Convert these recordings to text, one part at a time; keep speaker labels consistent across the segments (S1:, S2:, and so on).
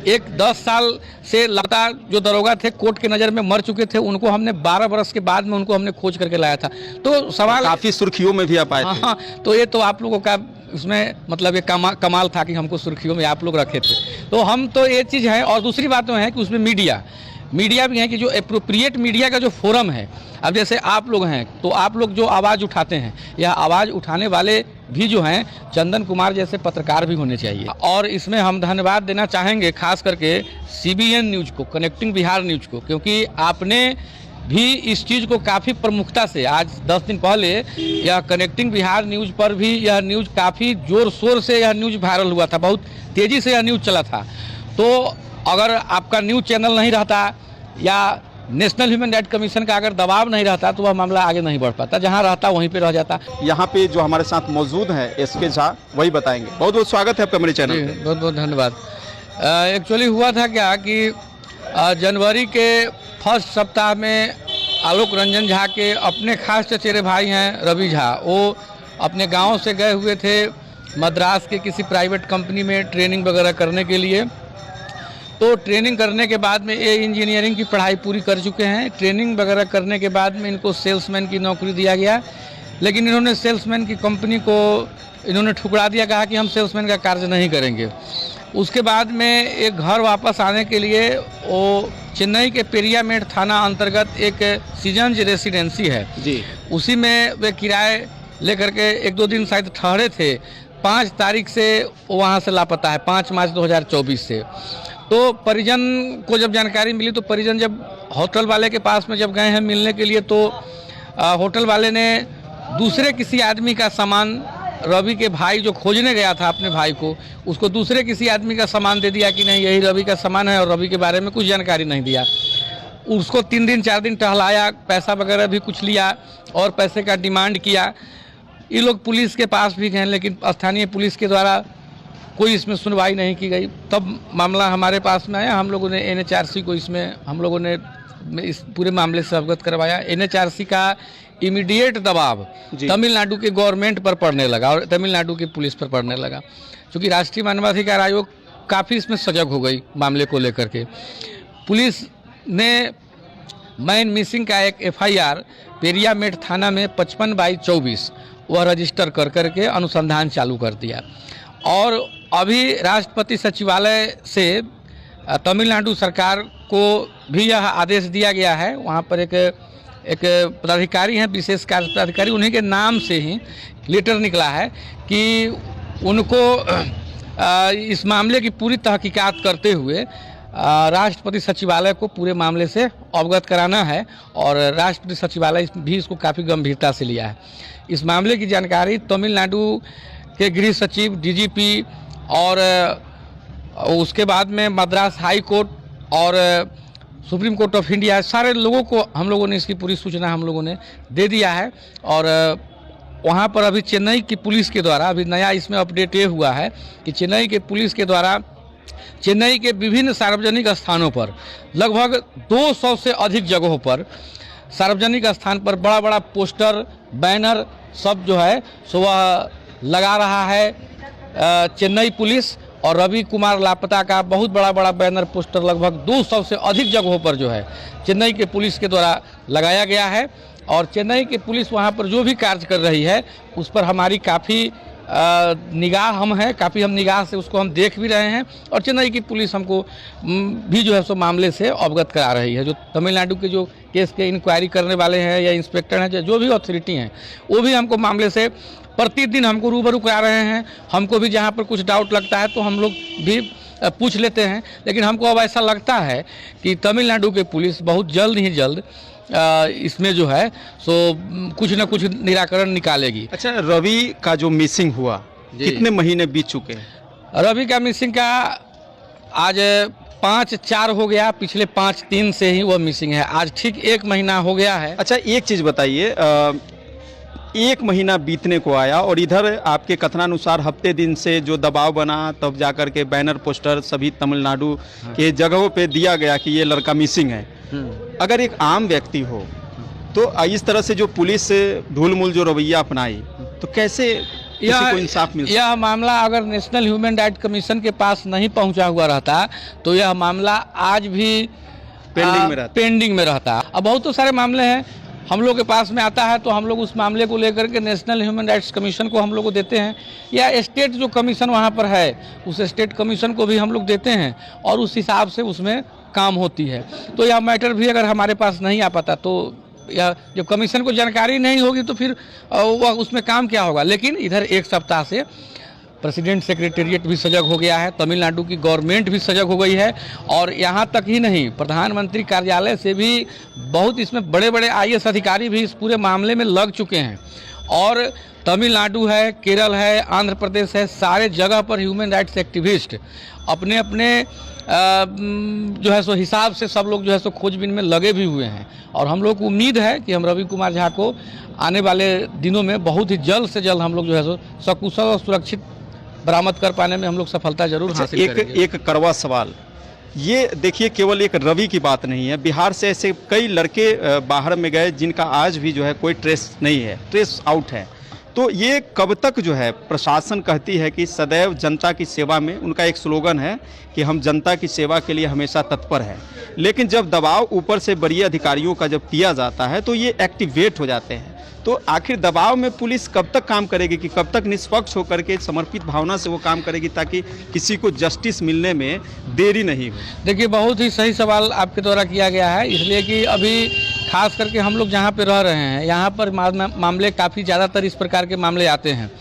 S1: एक 10 साल से लगातार जो दरोगा थे कोर्ट के नज़र में मर चुके थे, उनको हमने 12 बरस के बाद में उनको हमने खोज करके लाया था। तो सवाल
S2: काफी सुर्खियों में भी आप आए थे।
S1: हाँ, तो ये तो आप लोगों का उसमें मतलब ये कमाल था कि हमको सुर्खियों में आप लोग रखे थे। तो हम तो ये चीज़ है, और दूसरी बात तो है कि उसमें मीडिया भी है कि जो एप्रोप्रिएट मीडिया का जो फोरम है, अब जैसे आप लोग हैं तो आप लोग जो आवाज़ उठाते हैं, या आवाज़ उठाने वाले भी जो हैं चंदन कुमार जैसे पत्रकार भी होने चाहिए। और इसमें हम धन्यवाद देना चाहेंगे खास करके CBN न्यूज़ को, कनेक्टिंग बिहार न्यूज़ को, क्योंकि आपने भी इस चीज़ को काफ़ी प्रमुखता से, आज 10 दिन पहले यह कनेक्टिंग बिहार न्यूज़ पर भी यह न्यूज़ काफ़ी ज़ोर शोर से यह न्यूज़ वायरल हुआ था, बहुत तेज़ी से यह न्यूज़ चला था। तो अगर आपका न्यूज़ चैनल नहीं रहता या नेशनल ह्यूमन राइट कमीशन का अगर दबाव नहीं रहता तो वह मामला आगे नहीं बढ़ पाता, जहां रहता वहीं पे रह जाता।
S2: यहाँ पे जो हमारे साथ मौजूद हैं SK झा, वही बताएंगे। बहुत बहुत स्वागत है आपका मेरे चैनल पे।
S1: बहुत बहुत धन्यवाद। एक्चुअली हुआ था क्या कि जनवरी के फर्स्ट सप्ताह में आलोक रंजन झा के अपने खास चचेरे भाई हैं रवि झा, वो अपने गाँव से गए हुए थे मद्रास के किसी प्राइवेट कंपनी में ट्रेनिंग वगैरह करने के लिए। तो ट्रेनिंग करने के बाद में ये इंजीनियरिंग की पढ़ाई पूरी कर चुके हैं। ट्रेनिंग वगैरह करने के बाद में इनको सेल्समैन की नौकरी दिया गया, लेकिन इन्होंने सेल्समैन की कंपनी को इन्होंने ठुकरा दिया, कहा कि हम सेल्समैन का कार्य नहीं करेंगे। उसके बाद में एक घर वापस आने के लिए वो चेन्नई के पेरियामेड थाना अंतर्गत एक सीजन्स रेसिडेंसी है
S2: जी,
S1: उसी में वे किराए लेकर के 1-2 दिन शायद ठहरे थे। 5 तारीख से वहाँ से लापता है, 5 मार्च 2024 से। तो परिजन को जब जानकारी मिली तो परिजन जब होटल वाले के पास में जब गए हैं मिलने के लिए, तो होटल वाले ने दूसरे किसी आदमी का सामान, रवि के भाई जो खोजने गया था अपने भाई को, उसको दूसरे किसी आदमी का सामान दे दिया कि नहीं यही रवि का सामान है, और रवि के बारे में कुछ जानकारी नहीं दिया। उसको 3 दिन 4 दिन टहलाया, पैसा वगैरह भी कुछ लिया और पैसे का डिमांड किया। ये लोग पुलिस के पास भी गए, लेकिन स्थानीय पुलिस के द्वारा कोई इसमें सुनवाई नहीं की गई। तब मामला हमारे पास में आया, हम लोगों ने NHRC को इसमें हम लोगों ने इस पूरे मामले से अवगत करवाया। NHRC का इमीडिएट दबाव तमिलनाडु के गवर्नमेंट पर पड़ने लगा और तमिलनाडु की पुलिस पर पड़ने लगा, क्योंकि राष्ट्रीय मानवाधिकार आयोग काफ़ी इसमें सजग हो गई मामले को लेकर के। पुलिस ने मैन मिसिंग का एक FIR पेरियामेड थाना में 55/24 वह रजिस्टर कर करके अनुसंधान चालू कर दिया। और अभी राष्ट्रपति सचिवालय से तमिलनाडु सरकार को भी यह आदेश दिया गया है। वहाँ पर एक पदाधिकारी हैं, विशेष कार्य पदाधिकारी, उन्हीं के नाम से ही लेटर निकला है कि उनको इस मामले की पूरी तहकीकात करते हुए राष्ट्रपति सचिवालय को पूरे मामले से अवगत कराना है, और राष्ट्रपति सचिवालय भी इसको काफ़ी गंभीरता से लिया है। इस मामले की जानकारी तमिलनाडु के गृह सचिव, DGP और उसके बाद में मद्रास हाई कोर्ट और सुप्रीम कोर्ट ऑफ इंडिया, सारे लोगों को हम लोगों ने इसकी पूरी सूचना हम लोगों ने दे दिया है। और वहाँ पर अभी चेन्नई की पुलिस के द्वारा अभी नया इसमें अपडेट ये हुआ है कि चेन्नई के पुलिस के द्वारा चेन्नई के विभिन्न सार्वजनिक स्थानों पर लगभग 200 से अधिक जगहों पर सार्वजनिक स्थान पर बड़ा बड़ा पोस्टर, बैनर सब जो है सो वह लगा रहा है चेन्नई पुलिस। और रवि कुमार लापता का बहुत बड़ा बैनर, पोस्टर लगभग 200 से अधिक जगहों पर जो है चेन्नई के पुलिस के द्वारा लगाया गया है। और चेन्नई की पुलिस वहाँ पर जो भी कार्य कर रही है उस पर हमारी काफ़ी निगाह हम है, काफ़ी हम निगाह से उसको हम देख भी रहे हैं। और चेन्नई की पुलिस हमको भी जो है सो मामले से अवगत करा रही है। जो तमिलनाडु के जो केस के इंक्वायरी करने वाले हैं या इंस्पेक्टर हैं, जो भी अथॉरिटी हैं, वो भी हमको मामले से प्रतिदिन हमको रूबरू करा रहे हैं। हमको भी जहाँ पर कुछ डाउट लगता है तो हम लोग भी पूछ लेते हैं, लेकिन हमको अब ऐसा लगता है कि तमिलनाडु के पुलिस बहुत जल्द ही जल्द इसमें जो है सो कुछ न कुछ निराकरण निकालेगी।
S2: अच्छा, रवि का जो मिसिंग हुआ कितने महीने बीत चुके हैं?
S1: रवि का मिसिंग का आज 5-4 हो गया, पिछले 5-3 से ही वो मिसिंग है। आज ठीक 1 महीना हो गया है।
S2: अच्छा, एक चीज़ बताइए, 1 महीना बीतने को आया और इधर आपके कथनानुसार हफ्ते दिन से जो दबाव बना, तब जाकर के बैनर पोस्टर सभी तमिलनाडु के जगहों पे दिया गया कि ये लड़का मिसिंग है। अगर एक आम व्यक्ति हो तो इस तरह से जो पुलिस धूल मूल जो रवैया अपनाई, तो कैसे किसी को इंसाफ मिल
S1: यह मामला अगर नेशनल ह्यूमन राइट कमीशन के पास नहीं पहुंचा हुआ रहता तो यह मामला आज भी पेंडिंग में रहता। अब बहुत तो सारे मामले हैं हम लोग के पास में आता है तो हम लोग उस मामले को लेकर के नेशनल ह्यूमन राइट्स कमीशन को हम लोग को देते हैं, या स्टेट जो कमीशन वहाँ पर है उस स्टेट कमीशन को भी हम लोग देते हैं और उस हिसाब से उसमें काम होती है। तो यह मैटर भी अगर हमारे पास नहीं आ पाता तो या जब कमीशन को जानकारी नहीं होगी तो फिर वह उसमें काम क्या होगा। लेकिन इधर एक सप्ताह से प्रेसिडेंट सेक्रेटेरिएट भी सजग हो गया है, तमिलनाडु की गवर्नमेंट भी सजग हो गई है और यहाँ तक ही नहीं प्रधानमंत्री कार्यालय से भी बहुत इसमें बड़े बड़े IAS अधिकारी भी इस पूरे मामले में लग चुके हैं। और तमिलनाडु है, केरल है, आंध्र प्रदेश है, सारे जगह पर ह्यूमन राइट्स एक्टिविस्ट अपने अपने जो है सो हिसाब से सब लोग जो है सो खोजबीन में लगे भी हुए हैं। और हम लोग को उम्मीद है कि हम रवि कुमार झा को आने वाले दिनों में बहुत ही जल्द से जल्द हम लोग जो है सो सकुशल और सुरक्षित बरामद कर पाने में हम लोग सफलता जरूर हासिल करेंगे।
S2: एक कड़वा सवाल, ये देखिए केवल एक रवि की बात नहीं है, बिहार से ऐसे कई लड़के बाहर में गए जिनका आज भी जो है कोई ट्रेस नहीं है, ट्रेस आउट है। तो ये कब तक जो है प्रशासन कहती है कि सदैव जनता की सेवा में, उनका एक स्लोगन है कि हम जनता की सेवा के लिए हमेशा तत्पर है, लेकिन जब दबाव ऊपर से बड़ी अधिकारियों का जब किया जाता है तो ये एक्टिवेट हो जाते हैं। तो आखिर दबाव में पुलिस कब तक काम करेगी, कि कब तक निष्पक्ष होकर के समर्पित भावना से वो काम करेगी ताकि किसी को जस्टिस मिलने में देरी नहीं हो?
S1: देखिए बहुत ही सही सवाल आपके द्वारा किया गया है, इसलिए कि अभी खास करके हम लोग जहाँ पे रह रहे हैं यहाँ पर मामले काफ़ी ज़्यादातर इस प्रकार के मामले आते हैं।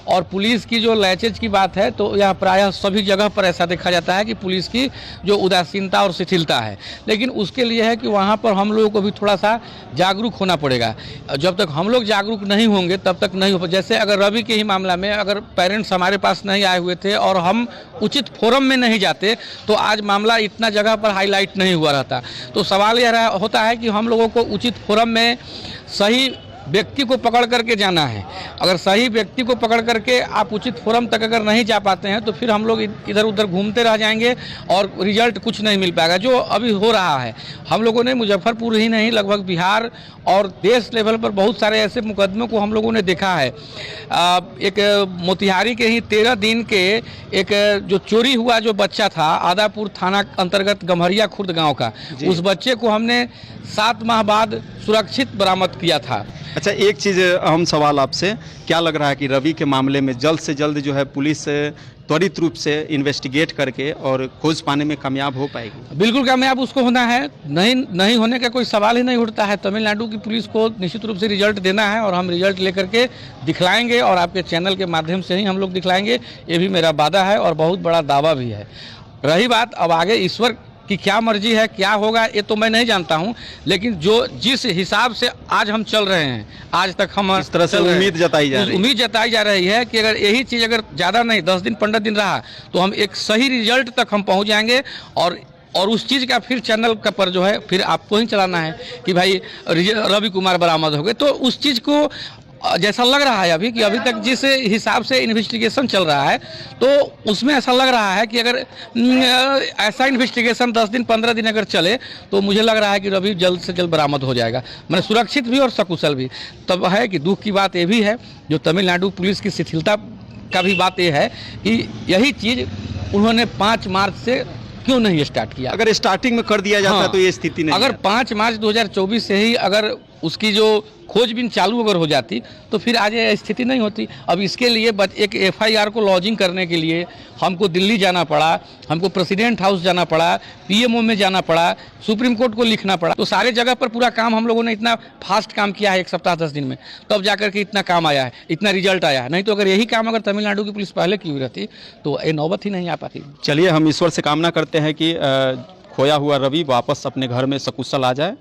S1: और पुलिस की जो लैचेज की बात है तो यह प्रायः सभी जगह पर ऐसा देखा जाता है कि पुलिस की जो उदासीनता और शिथिलता है, लेकिन उसके लिए है कि वहाँ पर हम लोगों को भी थोड़ा सा जागरूक होना पड़ेगा। जब तक हम लोग जागरूक नहीं होंगे तब तक नहीं हो। जैसे अगर रवि के ही मामला में अगर पेरेंट्स हमारे पास नहीं आए हुए थे और हम उचित फोरम में नहीं जाते तो आज मामला इतना जगह पर हाईलाइट नहीं हुआ रहता। तो सवाल यह होता है कि हम लोगों को उचित फोरम में सही व्यक्ति को पकड़ करके जाना है। अगर सही व्यक्ति को पकड़ करके आप उचित फोरम तक अगर नहीं जा पाते हैं तो फिर हम लोग इधर उधर घूमते रह जाएंगे और रिजल्ट कुछ नहीं मिल पाएगा। जो अभी हो रहा है, हम लोगों ने मुजफ्फरपुर ही नहीं लगभग बिहार और देश लेवल पर बहुत सारे ऐसे मुकदमों को हम लोगों ने देखा है। एक मोतिहारी के ही 13 दिन के एक जो चोरी हुआ जो बच्चा था आदापुर थाना अंतर्गत गम्हरिया खुर्द गाँव का, उस बच्चे को हमने 7 माह बाद सुरक्षित बरामद किया था।
S2: अच्छा, एक चीज़ अहम सवाल आपसे, क्या लग रहा है कि रवि के मामले में जल्द से जल्द जो है पुलिस त्वरित रूप से इन्वेस्टिगेट करके और खोज पाने में कामयाब हो पाएगी?
S1: बिल्कुल कामयाब उसको होना है, नहीं होने का कोई सवाल ही नहीं उठता है। तमिलनाडु की पुलिस को निश्चित रूप से रिजल्ट देना है और हम रिजल्ट लेकर के दिखलाएंगे और आपके चैनल के माध्यम से ही हम लोग दिखलाएंगे। ये भी मेरा वादा है और बहुत बड़ा दावा भी है। रही बात अब आगे ईश्वर कि क्या मर्जी है, क्या होगा, ये तो मैं नहीं जानता हूं, लेकिन जो जिस हिसाब से आज हम चल रहे हैं, आज तक हम
S2: इस तरह से उम्मीद जताई
S1: जा रही है कि अगर यही चीज़ अगर ज़्यादा नहीं 10 दिन 15 दिन रहा तो हम एक सही रिजल्ट तक हम पहुंच जाएंगे। और उस चीज़ का फिर चैनल का पर जो है फिर आपको ही चलाना है कि भाई रवि कुमार बरामद हो गए। तो उस चीज़ को जैसा लग रहा है अभी कि अभी तक जिस हिसाब से इन्वेस्टिगेशन चल रहा है तो उसमें ऐसा लग रहा है कि अगर ऐसा इन्वेस्टिगेशन 10 दिन 15 दिन अगर चले तो मुझे लग रहा है कि रवि जल्द से जल्द बरामद हो जाएगा, मैंने सुरक्षित भी और सकुशल भी। तब है कि दुख की बात ये भी है जो तमिलनाडु पुलिस की शिथिलता का भी बात ये है कि यही चीज़ उन्होंने 5 मार्च से क्यों नहीं स्टार्ट किया।
S2: अगर स्टार्टिंग में कर दिया जाता तो ये स्थिति नहीं।
S1: अगर 5 मार्च 2024 से ही अगर उसकी जो खोजबीन चालू अगर हो जाती तो फिर आज ये स्थिति नहीं होती। अब इसके लिए एक FIR को लॉजिंग करने के लिए हमको दिल्ली जाना पड़ा, हमको प्रेसिडेंट हाउस जाना पड़ा, PMO में जाना पड़ा, सुप्रीम कोर्ट को लिखना पड़ा। तो सारे जगह पर पूरा काम हम लोगों ने इतना फास्ट काम किया है 1 सप्ताह 10 दिन में, तब जाकर के इतना काम आया है, इतना रिजल्ट आया है। नहीं तो अगर यही काम अगर तमिलनाडु की पुलिस पहले की हुई रहती तो ये नौबत ही नहीं आ पाती।
S2: चलिए, हम ईश्वर से कामना करते हैं कि खोया हुआ रवि वापस अपने घर में सकुशल आ जाए।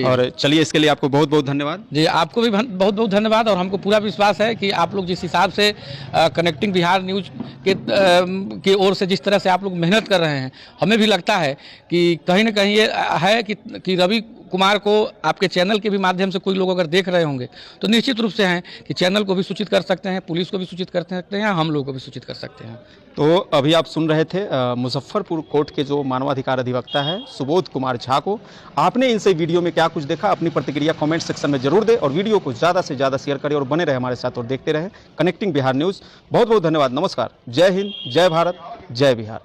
S2: और चलिए, इसके लिए आपको बहुत बहुत धन्यवाद।
S1: जी, आपको भी बहुत बहुत धन्यवाद। और हमको पूरा विश्वास है कि आप लोग जिस हिसाब से कनेक्टिंग बिहार न्यूज़ की ओर से जिस तरह से आप लोग मेहनत कर रहे हैं, हमें भी लगता है कि कहीं ना कहीं ये है कि रवि कुमार को आपके चैनल के भी माध्यम से कोई लोग अगर देख रहे होंगे तो निश्चित रूप से हैं कि चैनल को भी सूचित कर सकते हैं, पुलिस को भी सूचित कर सकते हैं, हम लोग को भी सूचित कर सकते हैं।
S2: तो अभी आप सुन रहे थे मुजफ्फरपुर कोर्ट के जो मानवाधिकार अधिवक्ता है सुबोध कुमार झा को। आपने इनसे वीडियो में क्या क्या कुछ देखा, अपनी प्रतिक्रिया कमेंट सेक्शन में जरूर दें और वीडियो को ज़्यादा से ज़्यादा शेयर करें और बने रहे हमारे साथ और देखते रहे कनेक्टिंग बिहार न्यूज़। बहुत बहुत धन्यवाद, नमस्कार, जय हिंद, जय भारत, जय बिहार।